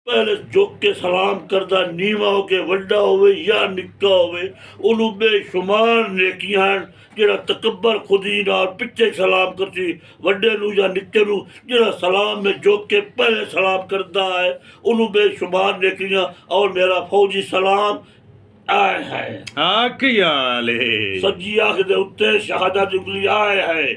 पहले झुक के सलाम करदा, नीवा हो के वड्डा होवे या निक्का होवे, उन्हों बेशुमार नेकियां हैं। जिहड़ा तकब्बर खुदी नाल पिछे सलाम करसी वड्डे नूं या निक्के नूं, जिहड़ा सलाम में झुक के पहले सलाम करदा है, उन्हों बेशुमार नेकियां। और मेरा फौजी सलाम आए है सज्जी आंख दे उत्ते शहादत उंगली आए है,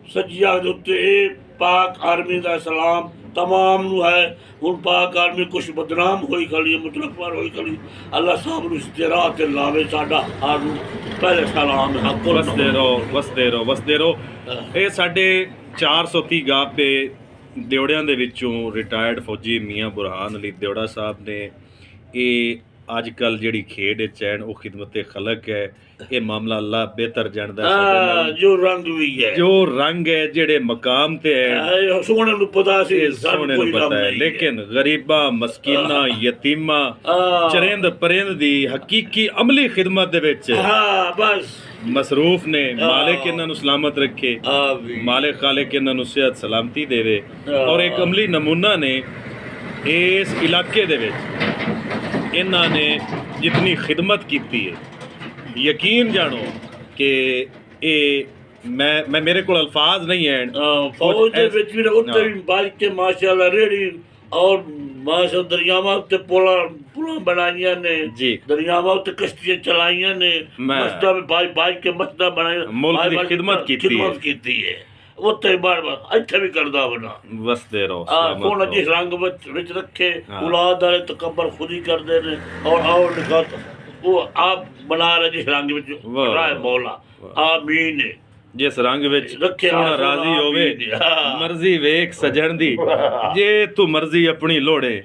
सज्जी आंख दे उत्ते ए पाक आर्मी दा सलाम तमाम नूं है। हुण पाक आर्मी कुछ बदनाम होई खड़ी, मुतलफर होई खड़ी। अल्लाह साहब नूं इस्तिराह ते लावे। साडा आर्मी पहले सलाम है। वसदे रहो वसदे रहो वसदे रहो। ਇਹ ਸਾਡੇ 430 ਗਾਹ ਦੇ ਦਿਉੜਿਆਂ ਦੇ ਵਿੱਚੋਂ ਰਿਟਾਇਰਡ ਫੌਜੀ ਮੀਆਂ ਬੁਰਹਾਨ ਅਲੀ ਦਿਉੜਾ ਸਾਹਿਬ ਨੇ ਇਹ ਅੱਜ ਕੱਲ੍ਹ ਜਿਹੜੀ ਖੇਡ ਵਿੱਚ ਹੈ ਉਹ ਖਿਦਮਤ ਖਲਕ ਹੈ। ਇਹ ਮਾਮਲਾ ਅੱਲਾ ਬਿਹਤਰ ਜਾਣਦਾ ਹੈ। ਜੋ ਰੰਗ ਵੀ ਹੈ, ਜੋ ਰੰਗ ਹੈ, ਜਿਹੜੇ ਮਕਾਮ ਤੇ ਹੈ, ਸੋਹਣੇ ਨੂੰ ਪਤਾ ਸੀ, ਸੋਹਣੇ ਨੂੰ ਪਤਾ ਹੈ। ਲੇਕਿਨ ਗਰੀਬਾਂ, ਮਸਕੀਨਾਂ, ਯਤੀਮਾਂ, ਚਰਿੰਦ ਪਰਿੰਦ ਦੀ ਹਕੀਕੀ ਅਮਲੀ ਖਿਦਮਤ ਦੇ ਵਿੱਚ ਬਸ ਮਸਰੂਫ ਨੇ। ਮਾਲਿਕ ਇਹਨਾਂ ਨੂੰ ਸਲਾਮਤ ਰੱਖੇ, ਮਾਲਿਕ ਖਾਲਿਕ ਇਹਨਾਂ ਨੂੰ ਸਿਹਤ ਸਲਾਮਤੀ ਦੇਵੇ। ਔਰ ਇੱਕ ਅਮਲੀ ਨਮੂਨਾ ਨੇ ਇਸ ਇਲਾਕੇ ਦੇ ਵਿੱਚ ਇਹਨਾਂ ਨੇ ਜਿਤਨੀ ਖਿਦਮਤ ਕੀਤੀ ਹੈ, ਯਕੀਨ ਜਾਣੋ ਕਿ ਇਹ ਮੈਂ ਮੇਰੇ ਕੋਲ ਅਲਫਾਜ਼ ਨਹੀਂ ਹੈ। ਫੌਜ ਦੇ ਵਿੱਚ ਵੀ ਉੱਤੇ ਵੀ ਬਾਜ ਕੇ ਮਾਸ਼ਾਅੱਲਾ ਰੇੜੀ ਔਰ ਮਾਸ਼ਾ ਦਰਿਆਵਾਂ ਉੱਤੇ ਪੁਲਾਂ ਬਣਾਈਆਂ ਨੇ ਜੀ, ਦਰਿਆਵਾਂ ਉੱਤੇ ਕਸ਼ਤੀਆਂ ਚਲਾਈਆਂ ਨੇ, ਮਸਜਿਦਾਂ ਵਿੱਚ ਬਾਜ ਕੇ ਮਸਜਿਦਾਂ ਬਣਾਈਆਂ, ਮੁਲਕ ਦੀ ਖਿਦਮਤ ਕੀਤੀ ਹੈ। ਉੱਤੇ ਬਾਰ ਇੱਥੇ ਵੀ ਕਰਦਾ ਬਣਾ। ਵਸਦੇ ਰਹੋ। ਸੋਹਣਾ ਜਿਸ ਰੰਗ ਵਿੱਚ ਰੱਖੇ, ਔਲਾਦ ਵਾਲੇ ਤਕੱਬਰ ਖੁਦ ਹੀ ਕਰਦੇ ਨੇ। ਔਰ ਨਿਕਾਤ ਉਹ ਆਪ ਬਣਾ ਰਹੇ ਜਿਸ ਰੰਗ ਵਿੱਚ ਰਾਏ ਮੌਲਾ ਆਮੀਨ। ਜਿਸ ਰੰਗ ਵਿੱਚ ਸੋਹਣਾ ਰਾਜ਼ੀ ਹੋਵੇ, ਮਰਜ਼ੀ ਵੇਖ ਸਜਣ ਦੀ, ਜੇ ਤੂੰ ਮਰਜ਼ੀ ਆਪਣੀ ਲੋੜੇ।